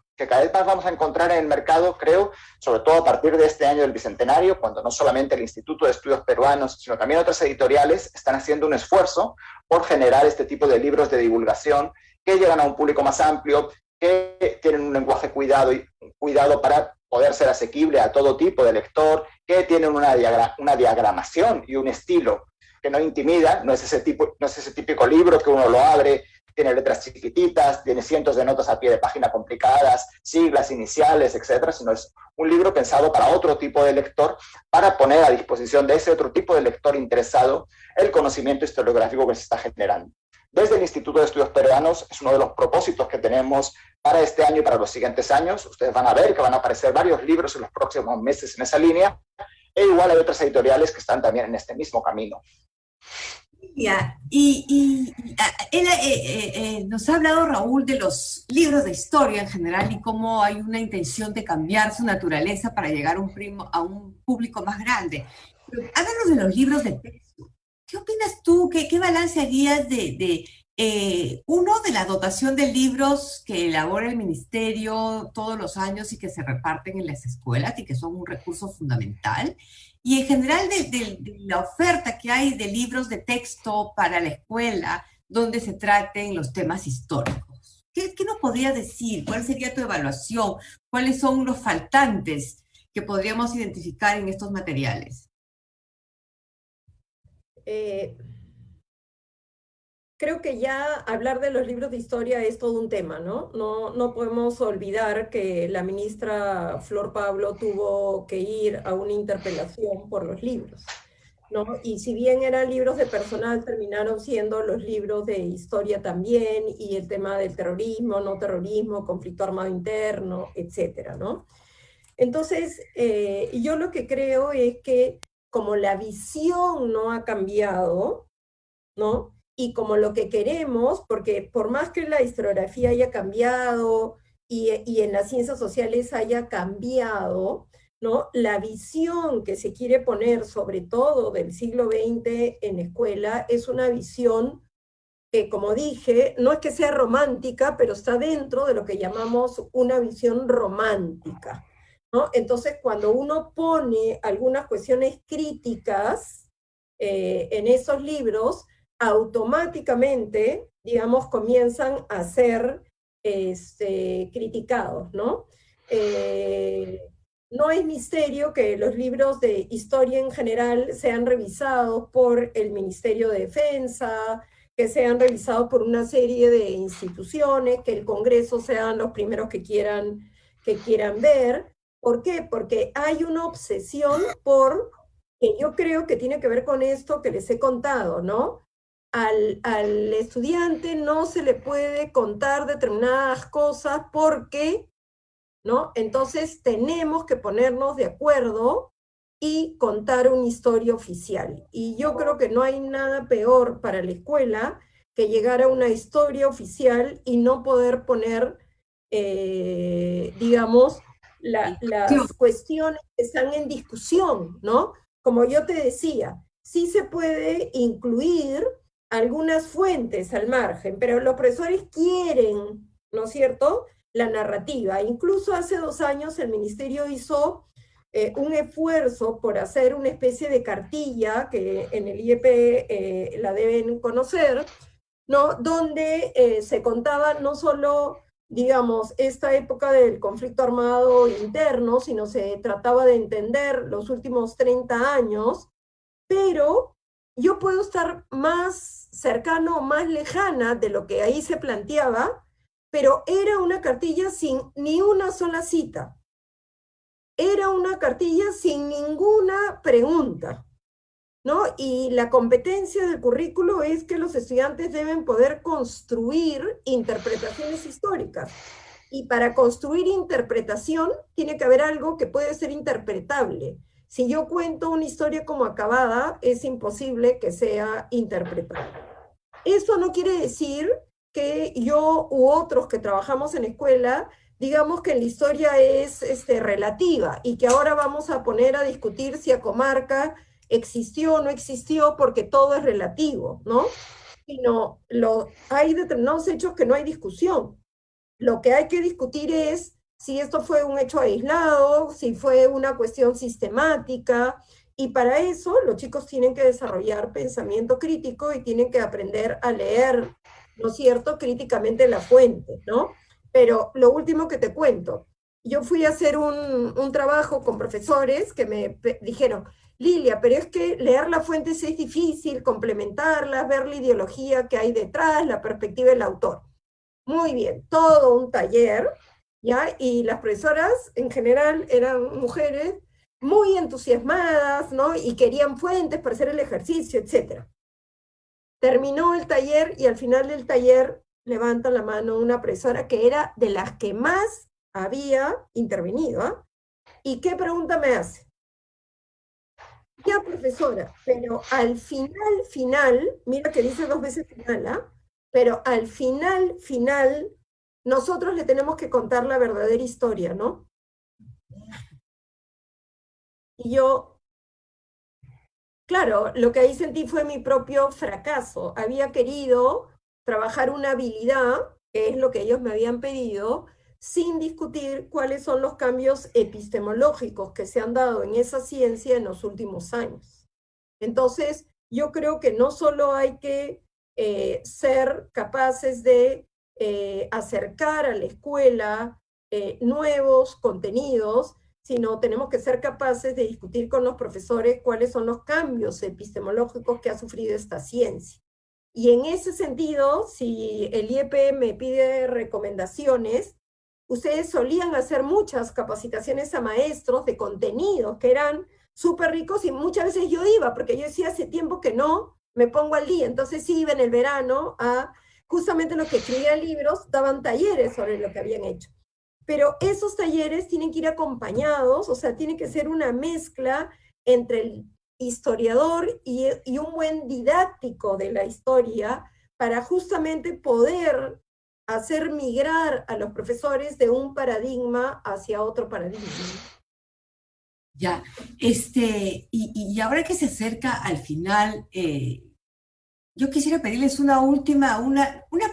Creo, sobre todo a partir de este año del Bicentenario, cuando no solamente el Instituto de Estudios Peruanos, sino también otras editoriales están haciendo un esfuerzo por generar este tipo de libros de divulgación que llegan a un público más amplio, que tienen un lenguaje cuidado para poder ser asequible a todo tipo de lector, que tienen una diagramación y un estilo que no intimida, no es ese típico libro que uno lo abre, tiene letras chiquititas, tiene cientos de notas a pie de página complicadas, siglas, iniciales, etcétera, sino es un libro pensado para otro tipo de lector, para poner a disposición de ese otro tipo de lector interesado el conocimiento historiográfico que se está generando. Desde el Instituto de Estudios Peruanos es uno de los propósitos que tenemos para este año y para los siguientes años. Ustedes van a ver que van a aparecer varios libros en los próximos meses en esa línea, e igual hay otras editoriales que están también en este mismo camino. Ya, nos ha hablado Raúl de los libros de historia en general y cómo hay una intención de cambiar su naturaleza para llegar a un público más grande. Pero háblanos de los libros de texto. ¿Qué opinas tú? ¿Qué balance harías uno, de la dotación de libros que elabora el Ministerio todos los años y que se reparten en las escuelas y que son un recurso fundamental? Y en general de la oferta que hay de libros de texto para la escuela donde se traten los temas históricos. ¿Qué nos podrías decir? ¿Cuál sería tu evaluación? ¿Cuáles son los faltantes que podríamos identificar en estos materiales? Creo que ya hablar de los libros de historia es todo un tema, ¿no? No podemos olvidar que la ministra Flor Pablo tuvo que ir a una interpelación por los libros, ¿no? Y si bien eran libros de personal, terminaron siendo los libros de historia también, y el tema del terrorismo, no terrorismo, conflicto armado interno, etcétera, ¿no? Entonces, yo lo que creo es que como la visión no ha cambiado, ¿no? Y como lo que queremos, porque por más que la historiografía haya cambiado y en las ciencias sociales haya cambiado, ¿no? La visión que se quiere poner, sobre todo del siglo XX en escuela, es una visión que, como dije, no es que sea romántica, pero está dentro de lo que llamamos una visión romántica, ¿no? Entonces, cuando uno pone algunas cuestiones críticas en esos libros, automáticamente, digamos, comienzan a ser criticados, ¿no? No es misterio que los libros de historia en general sean revisados por el Ministerio de Defensa, que sean revisados por una serie de instituciones, que el Congreso sean los primeros que quieran ver. ¿Por qué? Porque hay una obsesión que yo creo que tiene que ver con esto que les he contado, ¿no? Al estudiante no se le puede contar determinadas cosas porque, ¿no? Entonces tenemos que ponernos de acuerdo y contar una historia oficial. Y yo creo que no hay nada peor para la escuela que llegar a una historia oficial y no poder poner, digamos, las cuestiones que están en discusión, ¿no? Como yo te decía, sí se puede incluir algunas fuentes al margen, pero los profesores quieren, ¿no es cierto?, la narrativa. Incluso hace 2 años el ministerio hizo un esfuerzo por hacer una especie de cartilla, que en el IEP la deben conocer, ¿no? Donde se contaba no solo, digamos, esta época del conflicto armado interno, sino se trataba de entender los últimos 30 años, pero yo puedo estar más cercano, más lejana de lo que ahí se planteaba, pero era una cartilla sin ni una sola cita. Era una cartilla sin ninguna pregunta, ¿no? Y la competencia del currículo es que los estudiantes deben poder construir interpretaciones históricas. Y para construir interpretación tiene que haber algo que puede ser interpretable. Si yo cuento una historia como acabada, es imposible que sea interpretable. Eso no quiere decir que yo u otros que trabajamos en escuela digamos que la historia es relativa y que ahora vamos a poner a discutir si a Comarca existió o no existió porque todo es relativo, ¿no? Sino hay determinados hechos que no hay discusión. Lo que hay que discutir es si esto fue un hecho aislado, si fue una cuestión sistemática, y para eso los chicos tienen que desarrollar pensamiento crítico y tienen que aprender a leer, ¿no es cierto?, críticamente la fuente, ¿no? Pero lo último que te cuento, yo fui a hacer un trabajo con profesores que me dijeron, Lilia, pero es que leer las fuentes es difícil, complementarlas, ver la ideología que hay detrás, la perspectiva del autor. Muy bien, todo un taller, ¿ya? Y las profesoras en general eran mujeres muy entusiasmadas, ¿no? Y querían fuentes para hacer el ejercicio, etc. Terminó el taller y al final del taller levanta la mano una profesora que era de las que más había intervenido, ¿eh? ¿Y qué pregunta me hace? Ya, profesora, pero al final, mira que dice 2 veces final, ¿ah? Pero al final, nosotros le tenemos que contar la verdadera historia, ¿no? Y yo, claro, lo que ahí sentí fue mi propio fracaso. Había querido trabajar una habilidad, que es lo que ellos me habían pedido, sin discutir cuáles son los cambios epistemológicos que se han dado en esa ciencia en los últimos años. Entonces, yo creo que no solo hay que ser capaces de acercar a la escuela nuevos contenidos, sino tenemos que ser capaces de discutir con los profesores cuáles son los cambios epistemológicos que ha sufrido esta ciencia. Y en ese sentido, si el IEP me pide recomendaciones, ustedes solían hacer muchas capacitaciones a maestros de contenidos que eran súper ricos y muchas veces yo iba, porque yo decía hace tiempo que no me pongo al día, entonces iba en el verano a justamente los que escribían libros, daban talleres sobre lo que habían hecho. Pero esos talleres tienen que ir acompañados, o sea, tiene que ser una mezcla entre el historiador y un buen didáctico de la historia para justamente poder hacer migrar a los profesores de un paradigma hacia otro paradigma. Ya, y ahora que se acerca al final, yo quisiera pedirles una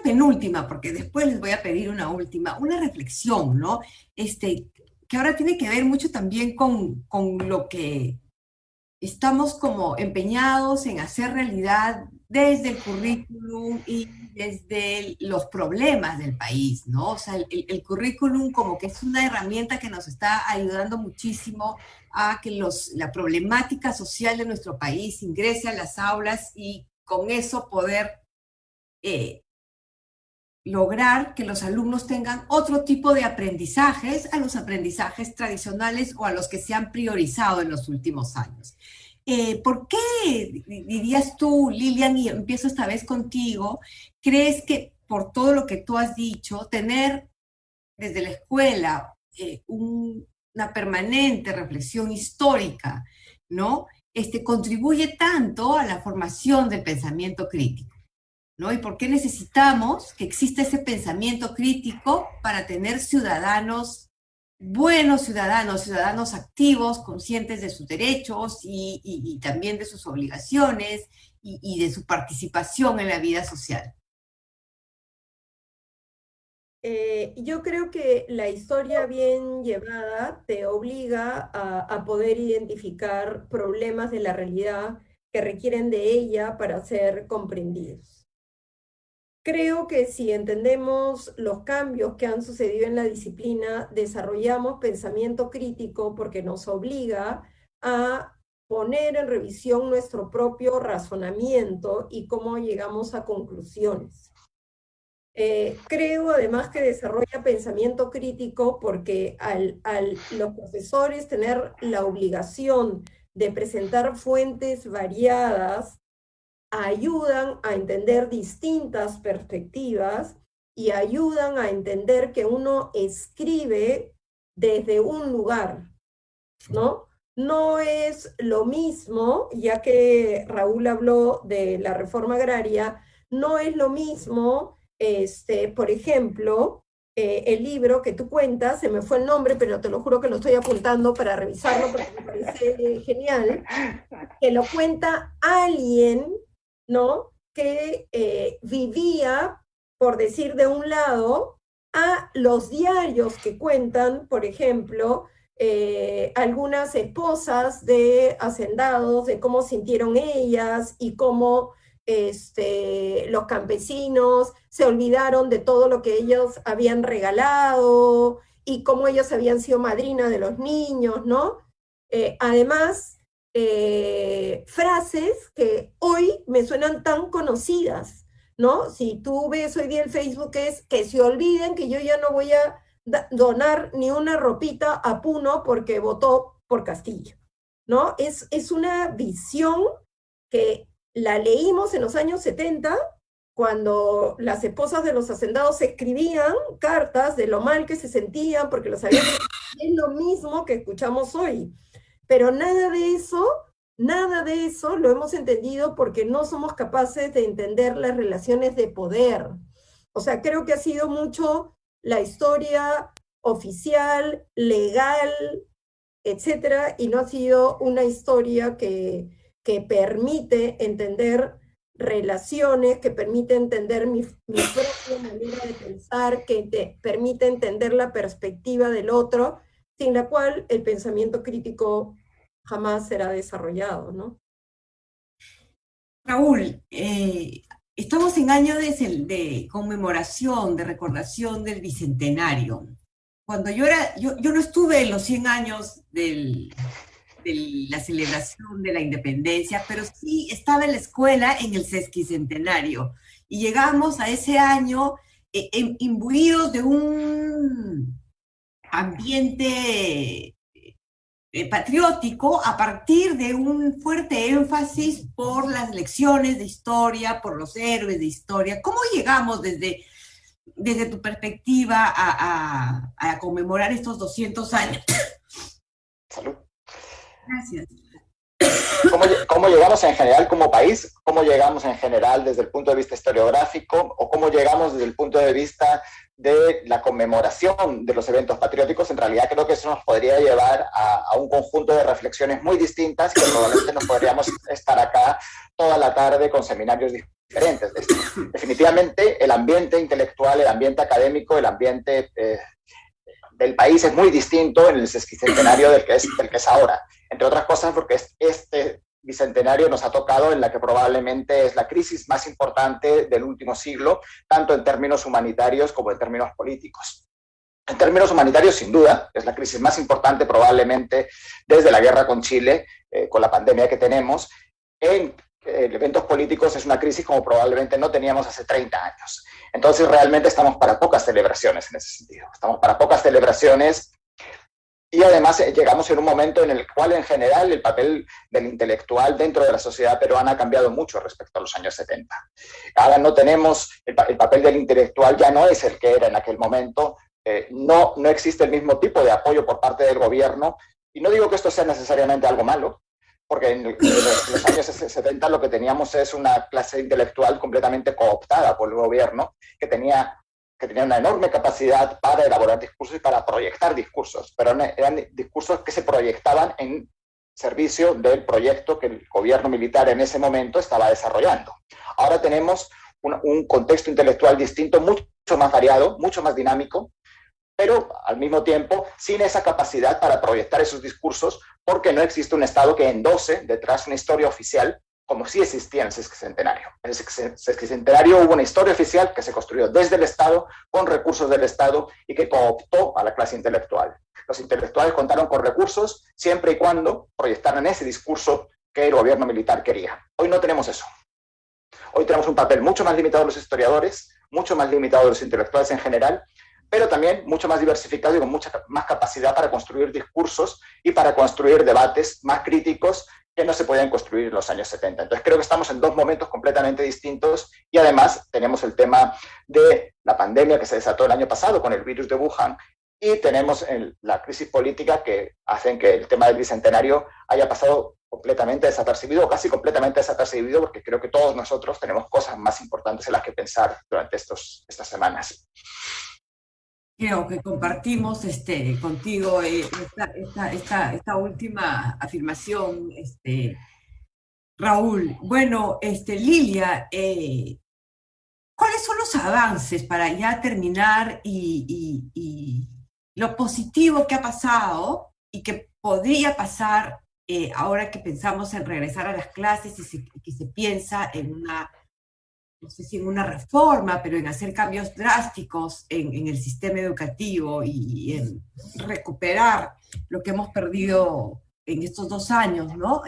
penúltima, porque después les voy a pedir una última, una reflexión, ¿no? Que ahora tiene que ver mucho también con lo que estamos como empeñados en hacer realidad desde el currículum y desde los problemas del país, ¿no? O sea, el currículum como que es una herramienta que nos está ayudando muchísimo a que la problemática social de nuestro país ingrese a las aulas y con eso poder lograr que los alumnos tengan otro tipo de aprendizajes a los aprendizajes tradicionales o a los que se han priorizado en los últimos años. ¿Por qué, dirías tú, Lilian, y empiezo esta vez contigo, crees que por todo lo que tú has dicho, tener desde la escuela una permanente reflexión histórica ¿no? Contribuye tanto a la formación del pensamiento crítico, ¿no? ¿Y por qué necesitamos que exista ese pensamiento crítico para tener ciudadanos, buenos ciudadanos, ciudadanos activos, conscientes de sus derechos y también de sus obligaciones y de su participación en la vida social? Yo creo que la historia bien llevada te obliga a poder identificar problemas de la realidad que requieren de ella para ser comprendidos. Creo que si entendemos los cambios que han sucedido en la disciplina, desarrollamos pensamiento crítico porque nos obliga a poner en revisión nuestro propio razonamiento y cómo llegamos a conclusiones. Creo además que desarrolla pensamiento crítico porque al los profesores tener la obligación de presentar fuentes variadas, ayudan a entender distintas perspectivas y ayudan a entender que uno escribe desde un lugar, ¿no? No es lo mismo, ya que Raúl habló de la reforma agraria, no es lo mismo, por ejemplo, el libro que tú cuentas, se me fue el nombre, pero te lo juro que lo estoy apuntando para revisarlo porque me parece genial, que lo cuenta alguien, ¿no? Que vivía, por decir de un lado, a los diarios que cuentan, por ejemplo, algunas esposas de hacendados, de cómo sintieron ellas y cómo los campesinos se olvidaron de todo lo que ellos habían regalado y cómo ellos habían sido madrina de los niños, ¿no? Además, frases que hoy me suenan tan conocidas, ¿no? Si tú ves hoy día el Facebook es que se olviden que yo ya no voy a donar ni una ropita a Puno porque votó por Castillo, ¿no? Es una visión que la leímos en los años 70, cuando las esposas de los hacendados escribían cartas de lo mal que se sentían porque los habían... Es lo mismo que escuchamos hoy. Pero nada de eso lo hemos entendido porque no somos capaces de entender las relaciones de poder. O sea, creo que ha sido mucho la historia oficial, legal, etcétera, y no ha sido una historia que permite entender relaciones, que permite entender mi propia manera de pensar, que te permite entender la perspectiva del otro, sin la cual el pensamiento crítico jamás será desarrollado, ¿no? Raúl, estamos en año de conmemoración, de recordación del Bicentenario. Cuando yo no estuve en los 100 años de la celebración de la independencia, pero sí estaba en la escuela en el sesquicentenario. Y llegamos a ese año imbuidos de un ambiente patriótico a partir de un fuerte énfasis por las lecciones de historia, por los héroes de historia. ¿Cómo llegamos desde tu perspectiva a conmemorar estos 200 años? Salud. Gracias. ¿Cómo llegamos en general como país? ¿Cómo llegamos en general desde el punto de vista historiográfico? ¿O cómo llegamos desde el punto de vista de la conmemoración de los eventos patrióticos? En realidad creo que eso nos podría llevar a un conjunto de reflexiones muy distintas que probablemente nos podríamos estar acá toda la tarde con seminarios diferentes. Definitivamente el ambiente intelectual, el ambiente académico, el ambiente del país es muy distinto en el sesquicentenario del que es ahora. Entre otras cosas porque este bicentenario nos ha tocado en la que probablemente es la crisis más importante del último siglo, tanto en términos humanitarios como en términos políticos. En términos humanitarios, sin duda, es la crisis más importante probablemente desde la guerra con Chile, con la pandemia que tenemos. En eventos políticos es una crisis como probablemente no teníamos hace 30 años. Entonces realmente estamos para pocas celebraciones en ese sentido. Estamos para pocas celebraciones y además llegamos en un momento en el cual en general el papel del intelectual dentro de la sociedad peruana ha cambiado mucho respecto a los años 70. Ahora no tenemos, el papel del intelectual ya no es el que era en aquel momento, no existe el mismo tipo de apoyo por parte del gobierno, y no digo que esto sea necesariamente algo malo, porque en los años 70 lo que teníamos es una clase intelectual completamente cooptada por el gobierno, que tenía una enorme capacidad para elaborar discursos y para proyectar discursos, pero eran discursos que se proyectaban en servicio del proyecto que el gobierno militar en ese momento estaba desarrollando. Ahora tenemos un contexto intelectual distinto, mucho más variado, mucho más dinámico, pero al mismo tiempo sin esa capacidad para proyectar esos discursos, porque no existe un Estado que endose detrás una historia oficial, como sí existía en el sesquicentenario. En el sesquicentenario hubo una historia oficial que se construyó desde el Estado, con recursos del Estado, y que cooptó a la clase intelectual. Los intelectuales contaron con recursos siempre y cuando proyectaran ese discurso que el gobierno militar quería. Hoy no tenemos eso. Hoy tenemos un papel mucho más limitado de los historiadores, mucho más limitado de los intelectuales en general, pero también mucho más diversificado y con mucha más capacidad para construir discursos y para construir debates más críticos que no se podían construir en los años 70. Entonces creo que estamos en dos momentos completamente distintos, y además tenemos el tema de la pandemia que se desató el año pasado con el virus de Wuhan, y tenemos la crisis política que hacen que el tema del bicentenario haya pasado completamente desapercibido, o casi completamente desapercibido, porque creo que todos nosotros tenemos cosas más importantes en las que pensar durante estas semanas. Creo que compartimos contigo esta última afirmación, Raúl. Bueno, Lilia, ¿cuáles son los avances para ya terminar y lo positivo que ha pasado y que podría pasar ahora que pensamos en regresar a las clases y que se piensa en una, no sé si en una reforma, pero en hacer cambios drásticos en el sistema educativo y en recuperar lo que hemos perdido en estos 2 años, ¿no?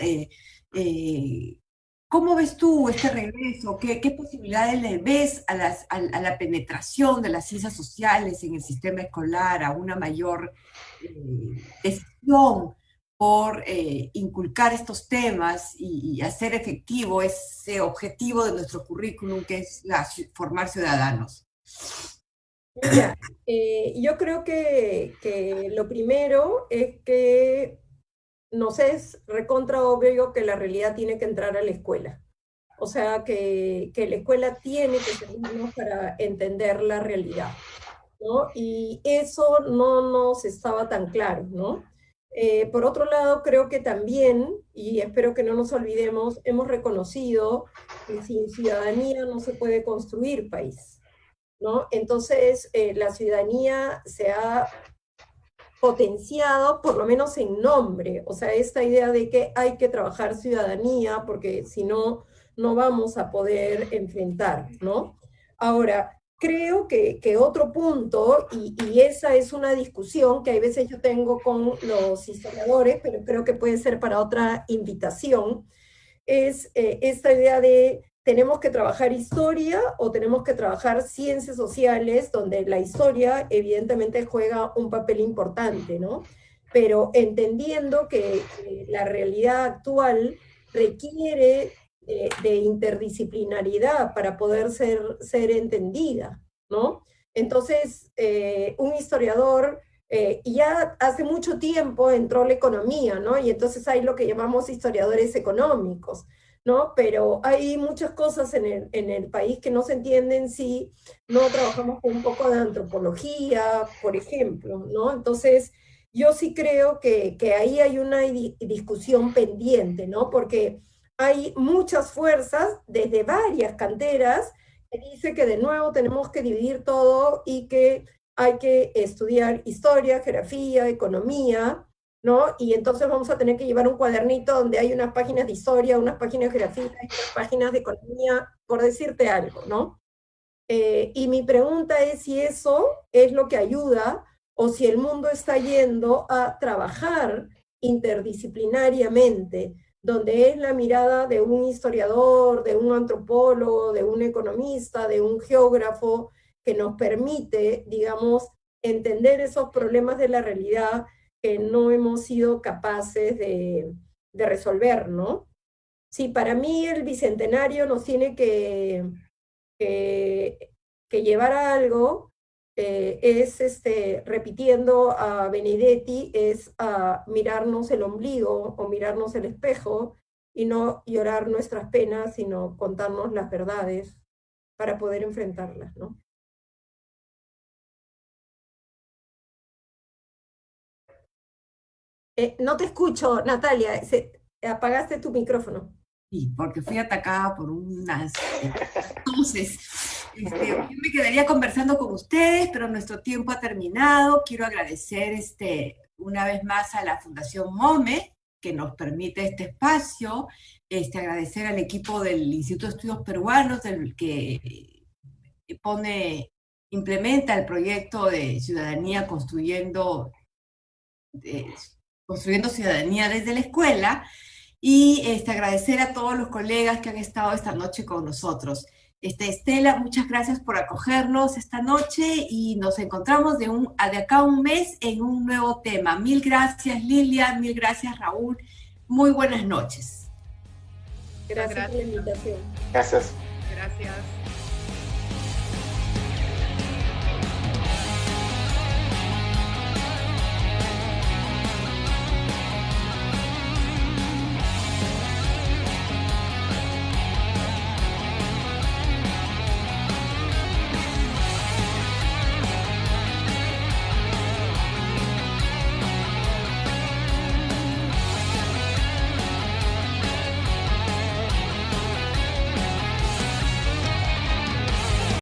¿Cómo ves tú este regreso? ¿Qué posibilidades le ves a la penetración de las ciencias sociales en el sistema escolar, a una mayor decisión por inculcar estos temas y hacer efectivo ese objetivo de nuestro currículum, que es formar ciudadanos? Mira, yo creo que lo primero es que nos es recontra obvio que la realidad tiene que entrar a la escuela. O sea, que la escuela tiene que servirnos para entender la realidad, ¿no? Y eso no nos estaba tan claro, ¿no? Por otro lado, creo que también, y espero que no nos olvidemos, hemos reconocido que sin ciudadanía no se puede construir país, ¿no? Entonces, la ciudadanía se ha potenciado, por lo menos en nombre, o sea, esta idea de que hay que trabajar ciudadanía, porque si no, no vamos a poder enfrentar, ¿no? Ahora, creo que otro punto, y esa es una discusión que a veces yo tengo con los historiadores, pero creo que puede ser para otra invitación, es esta idea de tenemos que trabajar historia o tenemos que trabajar ciencias sociales, donde la historia evidentemente juega un papel importante, ¿no? Pero entendiendo que la realidad actual requiere de interdisciplinaridad para poder ser entendida, ¿no? Entonces, un historiador ya hace mucho tiempo entró la economía, ¿no? Y entonces hay lo que llamamos historiadores económicos, ¿no? Pero hay muchas cosas en el país que no se entienden si no trabajamos con un poco de antropología, por ejemplo, ¿no? Entonces, yo sí creo que ahí hay una discusión pendiente, ¿no? Porque hay muchas fuerzas desde varias canteras que dice que de nuevo tenemos que dividir todo y que hay que estudiar historia, geografía, economía, ¿no? Y entonces vamos a tener que llevar un cuadernito donde hay unas páginas de historia, unas páginas de geografía y unas páginas de economía, por decirte algo, ¿no? Y mi pregunta es si eso es lo que ayuda o si el mundo está yendo a trabajar interdisciplinariamente, donde es la mirada de un historiador, de un antropólogo, de un economista, de un geógrafo, que nos permite, digamos, entender esos problemas de la realidad que no hemos sido capaces de resolver, ¿no? Sí, para mí el bicentenario nos tiene que llevar a algo repitiendo a Benedetti, es mirarnos el ombligo o mirarnos el espejo y no llorar nuestras penas, sino contarnos las verdades para poder enfrentarlas, ¿no? No te escucho, Natalia, apagaste tu micrófono. Sí, porque fui atacada por unas entonces, yo me quedaría conversando con ustedes, pero nuestro tiempo ha terminado. Quiero agradecer una vez más a la Fundación MOME, que nos permite este espacio, agradecer al equipo del Instituto de Estudios Peruanos, que implementa el proyecto de ciudadanía construyendo ciudadanía desde la escuela, y agradecer a todos los colegas que han estado esta noche con nosotros. Estela, muchas gracias por acogernos esta noche y nos encontramos de acá a un mes en un nuevo tema. Mil gracias, Lilia, mil gracias, Raúl. Muy buenas noches. Gracias por la invitación. Gracias. Gracias.